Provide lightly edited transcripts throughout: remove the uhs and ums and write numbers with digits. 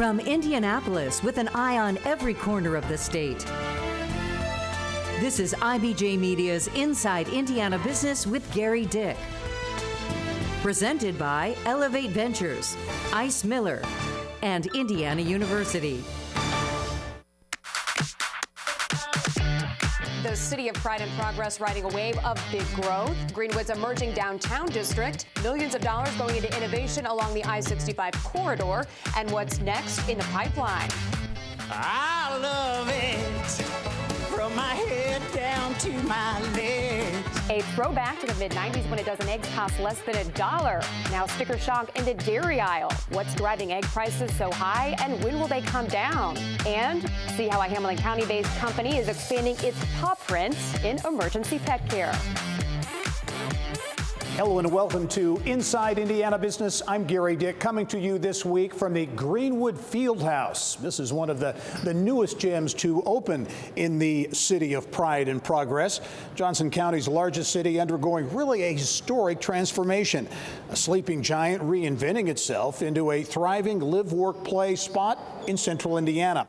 From Indianapolis, with an eye on every corner of the state. This is IBJ Media's Inside Indiana Business with Gerry Dick. Presented by Elevate Ventures, Ice Miller, and Indiana University. The City of Pride and Progress riding a wave of big growth. Greenwood's emerging downtown district. Millions of dollars going into innovation along the I-65 corridor. And what's next in the pipeline? I love it. From my head down to my legs. A throwback to the mid-90s when a dozen eggs cost less than $1. Now sticker shock in the dairy aisle. What's driving egg prices so high, and when will they come down? And see how a Hamilton County-based company is expanding its paw prints in emergency pet care. Hello and welcome to Inside Indiana Business. I'm Gerry Dick, coming to you this week from the Greenwood Fieldhouse. This is one of the newest gyms to open in the City of Pride and Progress. Johnson County's largest city undergoing really a historic transformation. A sleeping giant reinventing itself into a thriving live, work, play spot in central Indiana.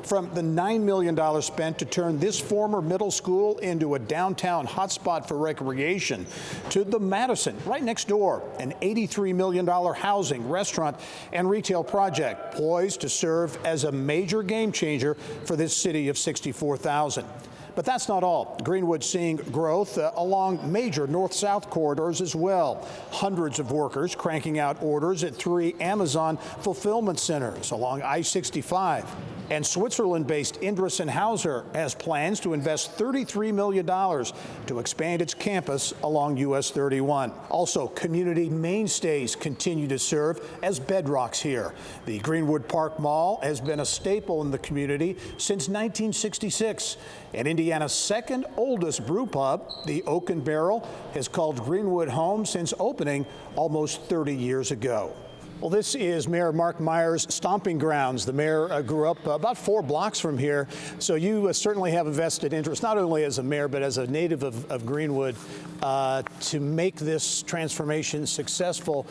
From the $9 million spent to turn this former middle school into a downtown hotspot for recreation, to the Madison right next door, an $83 million housing, restaurant, and retail project poised to serve as a major game changer for this city of 64,000. But that's not all. Greenwood's seeing growth along major north-south corridors as well. Hundreds of workers cranking out orders at 3 Amazon fulfillment centers along I-65. And Switzerland-based Indris & Hauser has plans to invest $33 million to expand its campus along US 31. Also, community mainstays continue to serve as bedrocks here. The Greenwood Park Mall has been a staple in the community since 1966. And Indiana's second oldest brew pub, the Oak and Barrel, has called Greenwood home since opening almost 30 years ago. Well, this is Mayor Mark Myers' stomping grounds. The mayor grew up about 4 blocks from here, so you certainly have a vested interest, not only as a mayor, but as a native of Greenwood, to make this transformation successful.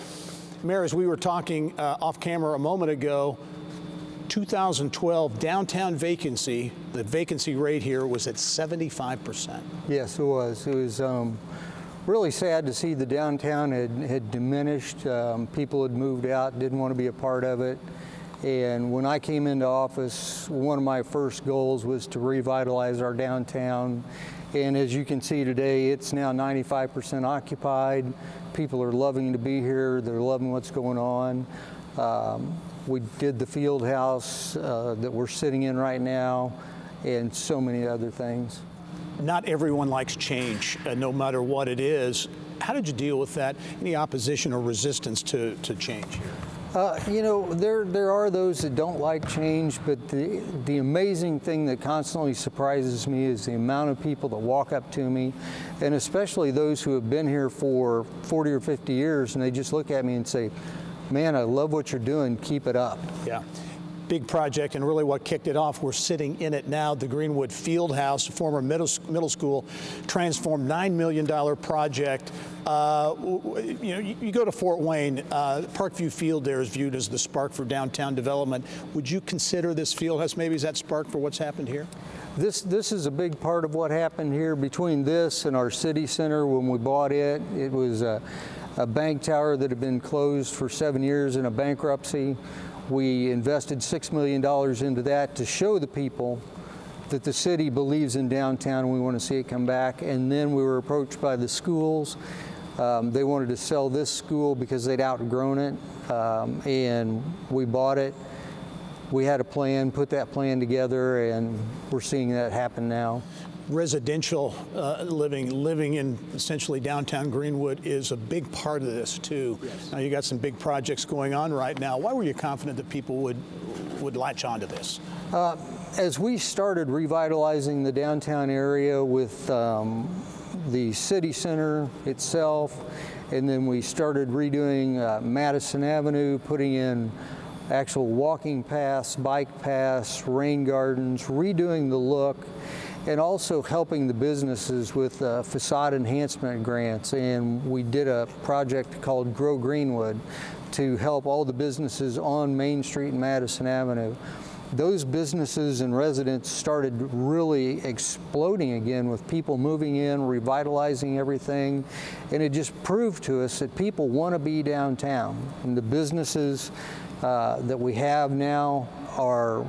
Mayor, as we were talking off camera a moment ago, 2012 downtown vacancy, the vacancy rate here was at 75%. Yes, it was. It was really sad to see the downtown had diminished. People had moved out, didn't want to be a part of it. And when I came into office, one of my first goals was to revitalize our downtown. And as you can see today, it's now 95% occupied. People are loving to be here. They're loving what's going on. We did the field house that we're sitting in right now, and so many other things. Not everyone likes change, no matter what it is. How did you deal with that? Any opposition or resistance to change here? You know, there are those that don't like change, but the amazing thing that constantly surprises me is the amount of people that walk up to me, and especially those who have been here for 40 or 50 years, and they just look at me and say, "Man, I love what you're doing, keep it up." Yeah. Big project, and really what kicked it off, we're sitting in it now, the Greenwood Fieldhouse, former middle school, transformed $9 million project. You go to Fort Wayne, Parkview Field there is viewed as the spark for downtown development. Would you consider this fieldhouse maybe as that spark for what's happened here? This is a big part of what happened here. Between this and our city center, when we bought it, it was a bank tower that had been closed for 7 years in a bankruptcy. We invested $6 million into that to show the people that the city believes in downtown and we want to see it come back. And then we were approached by the schools. They wanted to sell this school because they'd outgrown it, and we bought it. We had a plan, put that plan together, and we're seeing that happen now. Residential living in essentially downtown Greenwood is a big part of this too. Yes. Now you got some big projects going on right now. Why were you confident that people would latch onto this? As we started revitalizing the downtown area with the city center itself, and then we started redoing Madison Avenue, putting in actual walking paths, bike paths, rain gardens, redoing the look. and also helping the businesses with facade enhancement grants. And we did a project called Grow Greenwood to help all the businesses on Main Street and Madison Avenue. Those businesses and residents started really exploding again with people moving in, revitalizing everything, and it just proved to us that people want to be downtown. And the businesses that we have now are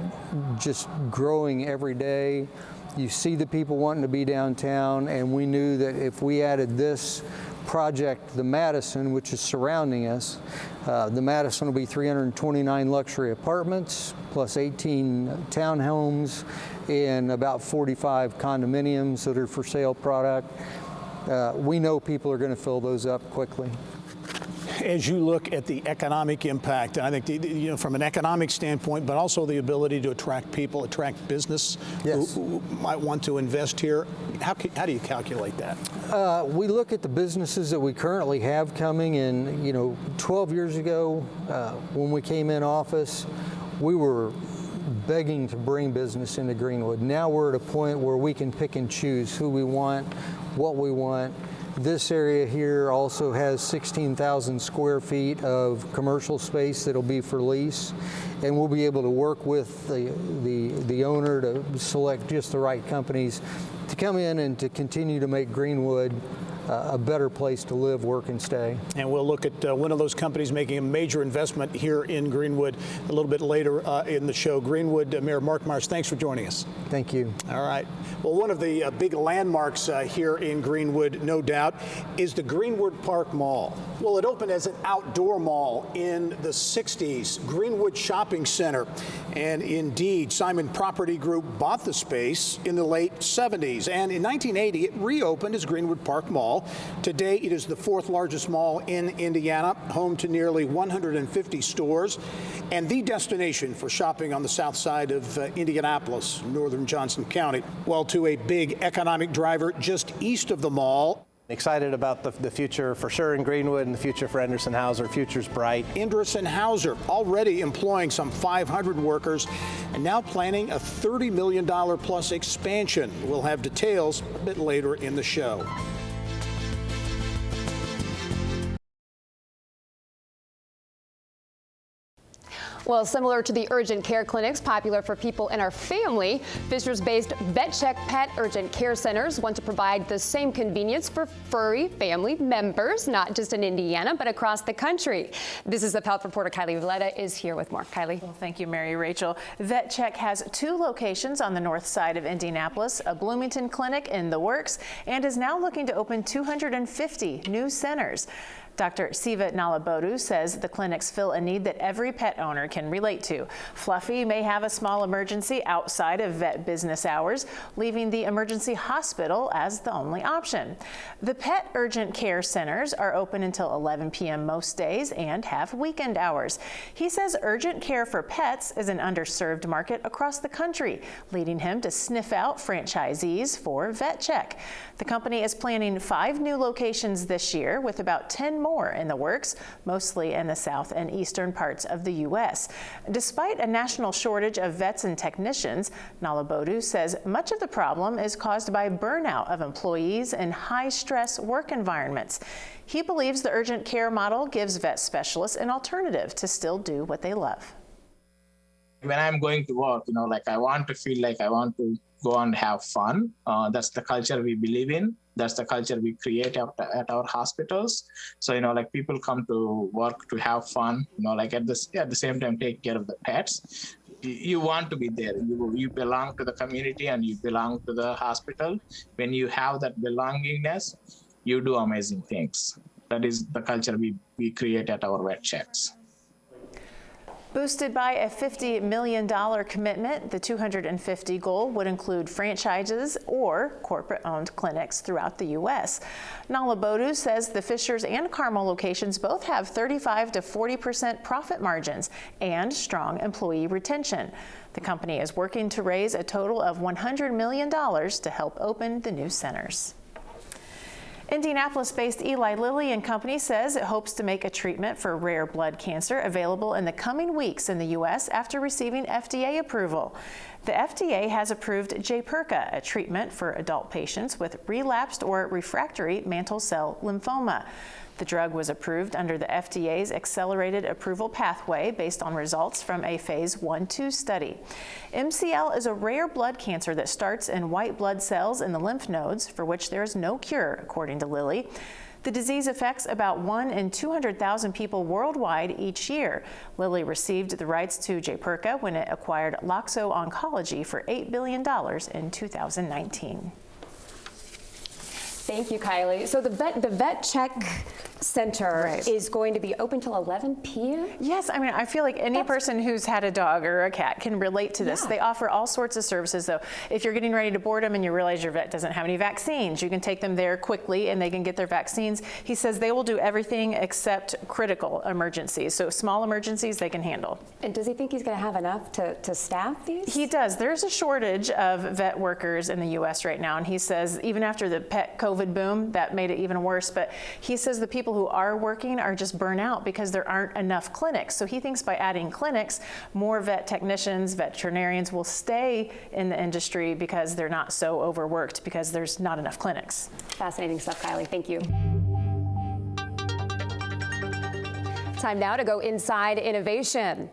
just growing every day. You see the people wanting to be downtown, and we knew that if we added this project, the Madison, which is surrounding us, the Madison will be 329 luxury apartments, plus 18 townhomes, and about 45 condominiums that are for sale product. We know people are going to fill those up quickly. As you look at the economic impact, and I think from an economic standpoint, but also the ability to attract people, attract business who might want to invest here, how do you calculate that? We look at the businesses that we currently have coming, and 12 years ago, when we came in office, we were begging to bring business into Greenwood. Now we're at a point where we can pick and choose who we want, what we want. This area here also has 16,000 square feet of commercial space that'll be for lease, and we'll be able to work with the owner to select just the right companies to come in and to continue to make Greenwood a better place to live, work, and stay. And we'll look at one of those companies making a major investment here in Greenwood a little bit later in the show. Greenwood Mayor Mark Myers, thanks for joining us. Thank you. All right. Well, one of the big landmarks here in Greenwood, no doubt, is the Greenwood Park Mall. Well, it opened as an outdoor mall in the 60s, Greenwood Shopping Center. And indeed, Simon Property Group bought the space in the late 70s. And in 1980, it reopened as Greenwood Park Mall. Today, it is the fourth largest mall in Indiana, home to nearly 150 stores, and the destination for shopping on the south side of Indianapolis, northern Johnson County. Well, to a big economic driver just east of the mall. Excited about the future for sure in Greenwood and the future for Anderson Hauser. Future's bright. Anderson Hauser already employing some 500 workers and now planning a $30 million plus expansion. We'll have details a bit later in the show. Well, similar to the urgent care clinics popular for people in our family, Fishers-based VetCheck Pet Urgent Care Centers want to provide the same convenience for furry family members, not just in Indiana, but across the country. This is the Health reporter Kylie Valletta is here with more. Kylie. Well, thank you, Mary Rachel. VetCheck has 2 locations on the north side of Indianapolis, a Bloomington clinic in the works, and is now looking to open 250 new centers. Dr. Siva Nalabodu says the clinics fill a need that every pet owner can relate to. Fluffy may have a small emergency outside of vet business hours, leaving the emergency hospital as the only option. The pet urgent care centers are open until 11 p.m. most days and have weekend hours. He says urgent care for pets is an underserved market across the country, leading him to sniff out franchisees for VetCheck. The company is planning 5 new locations this year, with about 10 more in the works, mostly in the south and eastern parts of the U.S. Despite a national shortage of vets and technicians, Nalabodu says much of the problem is caused by burnout of employees in high-stress work environments. He believes the urgent care model gives vet specialists an alternative to still do what they love. When I'm going to work, I want to feel like I want to go and have fun. That's the culture we believe in. That's the culture we create at our hospitals. So, people come to work to have fun, at the same time take care of the pets. You want to be there. You belong to the community and you belong to the hospital. When you have that belongingness, you do amazing things. That is the culture we create at our VetChecks. Boosted by a $50 million commitment, the 250 goal would include franchises or corporate-owned clinics throughout the U.S. Nalabodu says the Fishers and Carmel locations both have 35 to 40% profit margins and strong employee retention. The company is working to raise a total of $100 million to help open the new centers. Indianapolis-based Eli Lilly and Company says it hopes to make a treatment for rare blood cancer available in the coming weeks in the U.S. after receiving FDA approval. The FDA has approved Jaypirca, a treatment for adult patients with relapsed or refractory mantle cell lymphoma. The drug was approved under the FDA's accelerated approval pathway based on results from a phase 1/2 study. MCL is a rare blood cancer that starts in white blood cells in the lymph nodes, for which there is no cure, according to Lilly. The disease affects about 1 in 200,000 people worldwide each year. Lilly received the rights to Jaypirca when it acquired Loxo Oncology for $8 billion in 2019. Thank you, Kylie. So the Vet Check Center is going to be open till 11 p.m.? Yes, I mean, I feel like any person who's had a dog or a cat can relate to this. Yeah. They offer all sorts of services, though. If you're getting ready to board them and you realize your vet doesn't have any vaccines, you can take them there quickly and they can get their vaccines. He says they will do everything except critical emergencies. So small emergencies they can handle. And does he think he's going to have enough to staff these? He does. There's a shortage of vet workers in the U.S. right now, and he says even after the pet COVID boom, that made it even worse. But he says the people who are working are just burnt out because there aren't enough clinics. So he thinks by adding clinics, more vet technicians, veterinarians will stay in the industry because they're not so overworked because there's not enough clinics. Fascinating stuff, Kylie. Thank you. Time now to go inside innovation.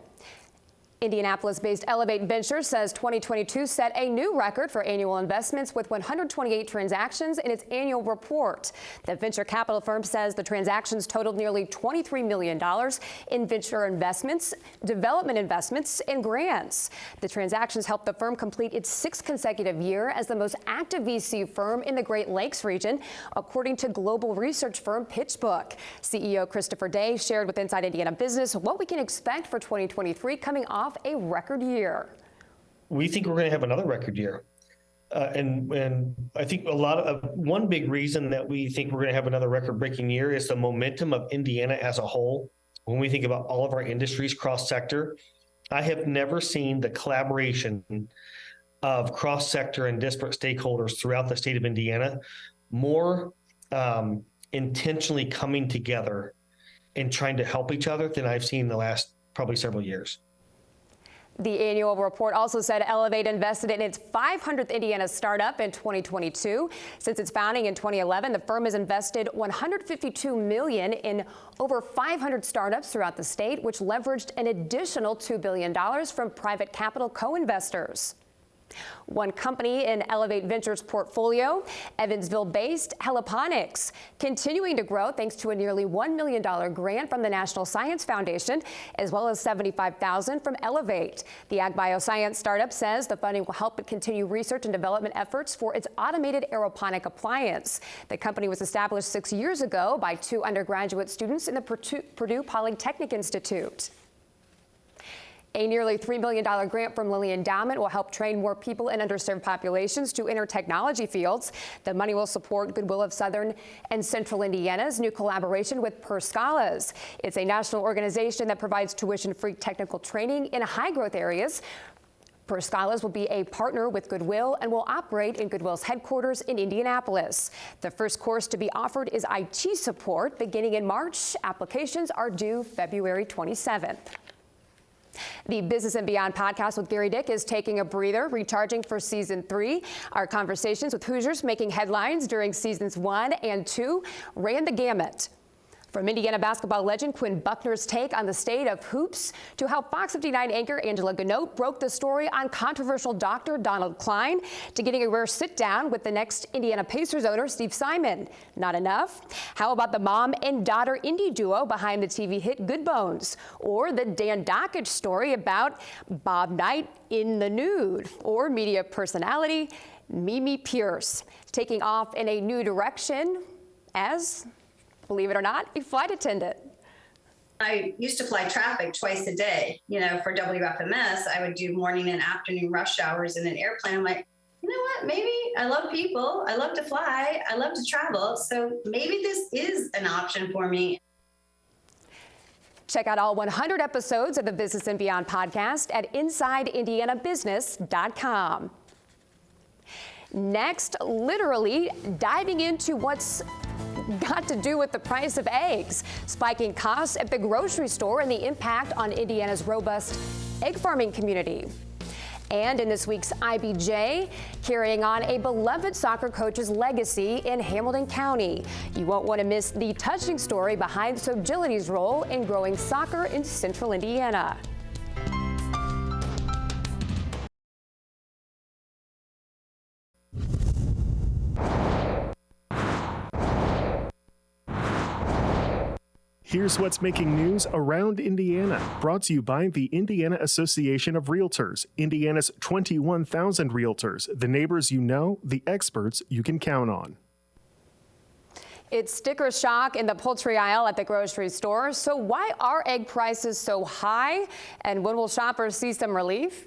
Indianapolis-based Elevate Ventures says 2022 set a new record for annual investments with 128 transactions in its annual report. The venture capital firm says the transactions totaled nearly $23 million in venture investments, development investments, and grants. The transactions helped the firm complete its 6th consecutive year as the most active VC firm in the Great Lakes region, according to global research firm PitchBook. CEO Christopher Day shared with Inside Indiana Business what we can expect for 2023 coming off a record year. We think we're going to have another record year. And I think one big reason that we think we're going to have another record-breaking year is the momentum of Indiana as a whole. When we think about all of our industries cross-sector, I have never seen the collaboration of cross-sector and disparate stakeholders throughout the state of Indiana more intentionally coming together and trying to help each other than I've seen in the last probably several years. The annual report also said Elevate invested in its 500th Indiana startup in 2022. Since its founding in 2011, the firm has invested $152 million in over 500 startups throughout the state, which leveraged an additional $2 billion from private capital co-investors. One company in Elevate Ventures' portfolio, Evansville-based Heliponics, continuing to grow thanks to a nearly $1 million grant from the National Science Foundation, as well as $75,000 from Elevate. The ag bioscience startup says the funding will help it continue research and development efforts for its automated aeroponic appliance. The company was established 6 years ago by 2 undergraduate students in the Purdue Polytechnic Institute. A nearly $3 million grant from Lilly Endowment will help train more people in underserved populations to enter technology fields. The money will support Goodwill of Southern and Central Indiana's new collaboration with Per Scholars. It's a national organization that provides tuition-free technical training in high-growth areas. Per Scholars will be a partner with Goodwill and will operate in Goodwill's headquarters in Indianapolis. The first course to be offered is IT support beginning in March. Applications are due February 27th. The Business and Beyond podcast with Gerry Dick is taking a breather, recharging for season 3. Our conversations with Hoosiers making headlines during seasons 1 and 2 ran the gamut. From Indiana basketball legend Quinn Buckner's take on the state of hoops to how Fox 59 anchor Angela Ganote broke the story on controversial Dr. Donald Klein to getting a rare sit-down with the next Indiana Pacers owner Steve Simon. Not enough? How about the mom and daughter indie duo behind the TV hit Good Bones? Or the Dan Dockage story about Bob Knight in the nude? Or media personality Mimi Pierce taking off in a new direction as, believe it or not, a flight attendant. I used to fly traffic twice a day. For WFMS, I would do morning and afternoon rush hours in an airplane. I'm like, you know what? Maybe I love people. I love to fly. I love to travel. So maybe this is an option for me. Check out all 100 episodes of the Business and Beyond podcast at InsideIndianaBusiness.com. Next, literally diving into what's got to do with the price of eggs, spiking costs at the grocery store, and the impact on Indiana's robust egg farming community. And in this week's IBJ, carrying on a beloved soccer coach's legacy in Hamilton County. You won't want to miss the touching story behind Sogility's role in growing soccer in central Indiana. Here's what's making news around Indiana, brought to you by the Indiana Association of Realtors, Indiana's 21,000 realtors, the neighbors you know, the experts you can count on. It's sticker shock in the poultry aisle at the grocery store. So why are egg prices so high? And when will shoppers see some relief?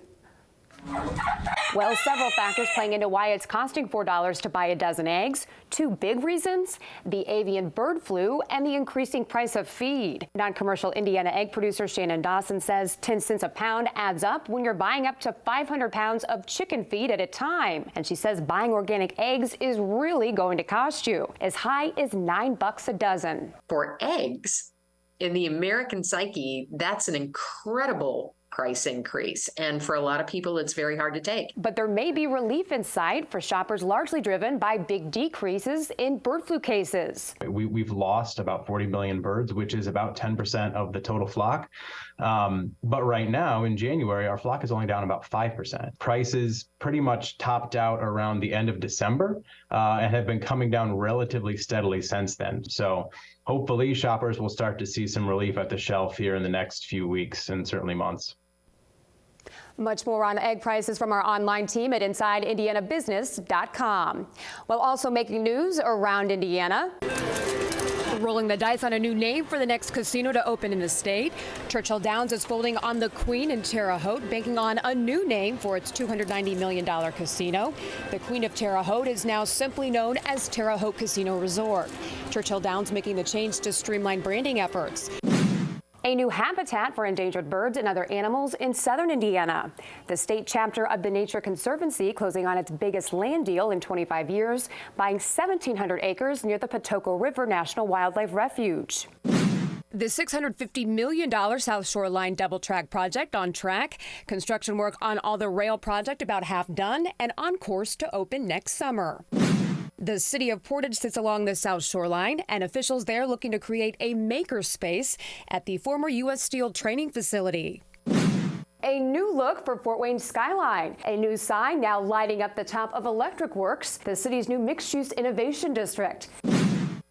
Well, several factors playing into why it's costing $4 to buy a dozen eggs. Two big reasons: the avian bird flu and the increasing price of feed. Non-commercial Indiana egg producer Shannon Dawson says 10 cents a pound adds up when you're buying up to 500 pounds of chicken feed at a time. And she says buying organic eggs is really going to cost you as high as $9 a dozen. For eggs, in the American psyche, that's an incredible price increase. And for a lot of people, it's very hard to take. But there may be relief in sight for shoppers largely driven by big decreases in bird flu cases. We've lost about 40 million birds, which is about 10% of the total flock. But right now in January, our flock is only down about 5%. Prices pretty much topped out around the end of December and have been coming down relatively steadily since then. So hopefully shoppers will start to see some relief at the shelf here in the next few weeks and certainly months. Much more on egg prices from our online team at InsideIndianaBusiness.com. While also making news around Indiana. Rolling the dice on a new name for the next casino to open in the state. Churchill Downs is folding on the Queen in Terre Haute, banking on a new name for its $290 million casino. The Queen of Terre Haute is now simply known as Terre Haute Casino Resort. Churchill Downs making the change to streamline branding efforts. A new habitat for endangered birds and other animals in southern Indiana. The state chapter of the Nature Conservancy closing on its biggest land deal in 25 years, buying 1,700 acres near the Patoka River National Wildlife Refuge. The $650 million South Shoreline double track project on track. Construction work on all the rail project about half done and on course to open next summer. The city of Portage sits along the South Shoreline, and officials there looking to create a maker space at the former U.S. Steel training facility. A new look for Fort Wayne skyline. A new sign now lighting up the top of Electric Works, the city's new mixed-use innovation district.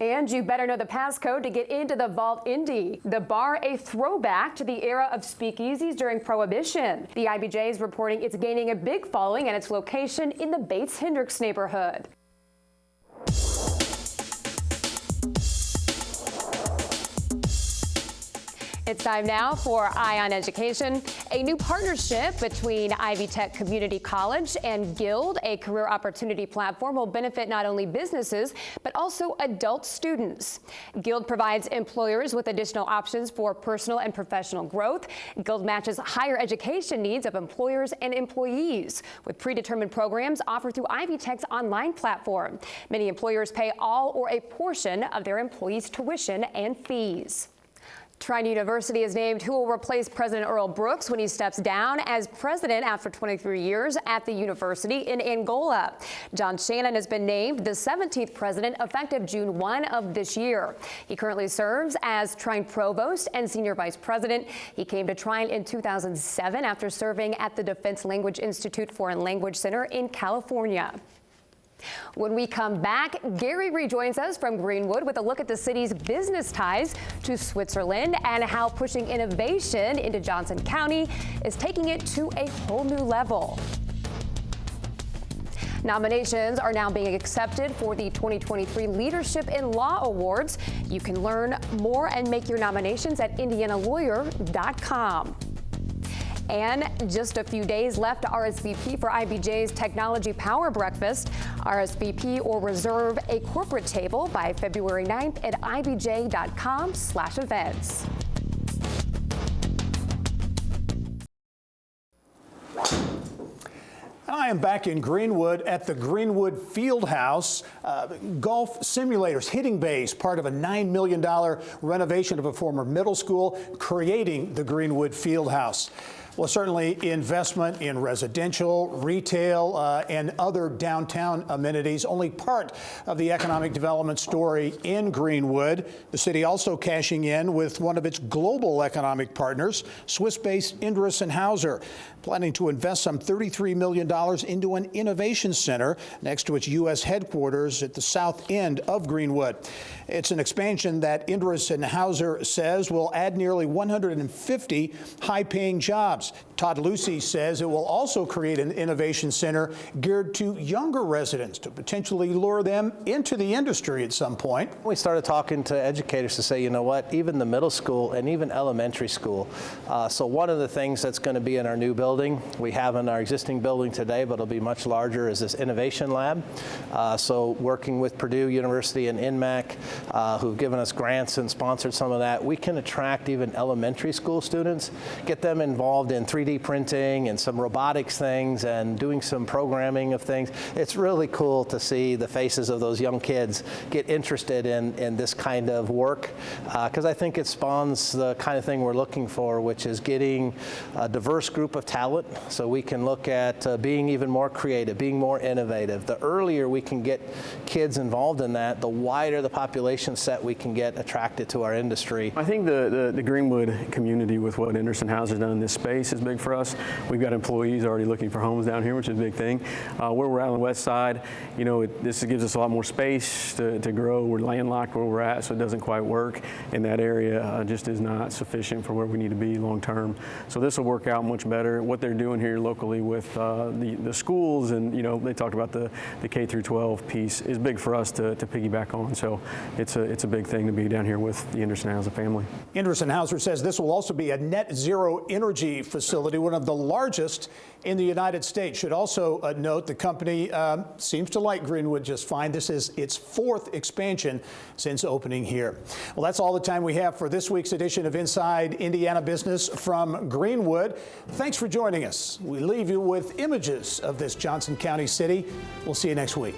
And you better know the passcode to get into the Vault Indy. The bar, a throwback to the era of speakeasies during Prohibition. The IBJ is reporting it's gaining a big following at its location in the Bates-Hendricks neighborhood. It's time now for Eye on Education, a new partnership between Ivy Tech Community College and Guild, a career opportunity platform, will benefit not only businesses, but also adult students. Guild provides employers with additional options for personal and professional growth. Guild matches higher education needs of employers and employees with predetermined programs offered through Ivy Tech's online platform. Many employers pay all or a portion of their employees' tuition and fees. Trine University has named who will replace President Earl Brooks when he steps down as president after 23 years at the university in Angola. John Shannon has been named the 17th president effective June 1 of this year. He currently serves as Trine Provost and Senior Vice President. He came to Trine in 2007 after serving at the Defense Language Institute Foreign Language Center in California. When we come back, Gerry rejoins us from Greenwood with a look at the city's business ties to Switzerland and how pushing innovation into Johnson County is taking it to a whole new level. Nominations are now being accepted for the 2023 Leadership in Law Awards. You can learn more and make your nominations at indianalawyer.com. And just a few days left to RSVP for IBJ's Technology Power Breakfast. RSVP or reserve a corporate table by February 9th at ibj.com/events. I am back in Greenwood at the Greenwood Fieldhouse. Golf simulators, hitting bays, part of a $9 million renovation of a former middle school, creating the Greenwood Fieldhouse. Well, certainly investment in residential, retail, and other downtown amenities, only part of the economic development story in Greenwood. The city also cashing in with one of its global economic partners, Swiss-based Inderes & Hauser, planning to invest some $33 million into an innovation center next to its U.S. headquarters at the south end of Greenwood. It's an expansion that Inderes & Hauser says will add nearly 150 high-paying jobs. Todd Lucy says it will also create an innovation center geared to younger residents to potentially lure them into the industry at some point. We started talking to educators to say, you know what, even the middle school and even elementary school. So one of the things that's going to be in our new building, we have in our existing building today, but it'll be much larger, is this innovation lab. So working with Purdue University and INMAC, who've given us grants and sponsored some of that, we can attract even elementary school students, get them involved in 3D printing and some robotics things and doing some programming of things. It's really cool to see the faces of those young kids get interested in this kind of work, because I think it spawns the kind of thing we're looking for, which is getting a diverse group of talent so we can look at being even more creative, being more innovative. The earlier we can get kids involved in that, the wider the population set we can get attracted to our industry. I think the Greenwood community with what Inderes & Hauser has done in this space is big for us. We've got employees already looking for homes down here, which is a big thing. Where we're at on the west side, you know, this gives us a lot more space to grow. We're landlocked where we're at, so it doesn't quite work in that area. Just is not sufficient for where we need to be long term. So this will work out much better. What they're doing here locally with the schools, and you know, they talked about the K through 12 piece, is big for us to piggyback on. So it's a big thing to be down here with the Inderes & Hauser family. Inderes & Hauser says this will also be a net zero energy facility, one of the largest in the United States. Should also note the company seems to like Greenwood just fine. This is its fourth expansion since opening here. Well, that's all the time we have for this week's edition of Inside Indiana Business from Greenwood. Thanks for joining us. We leave you with images of this Johnson County city. We'll see you next week.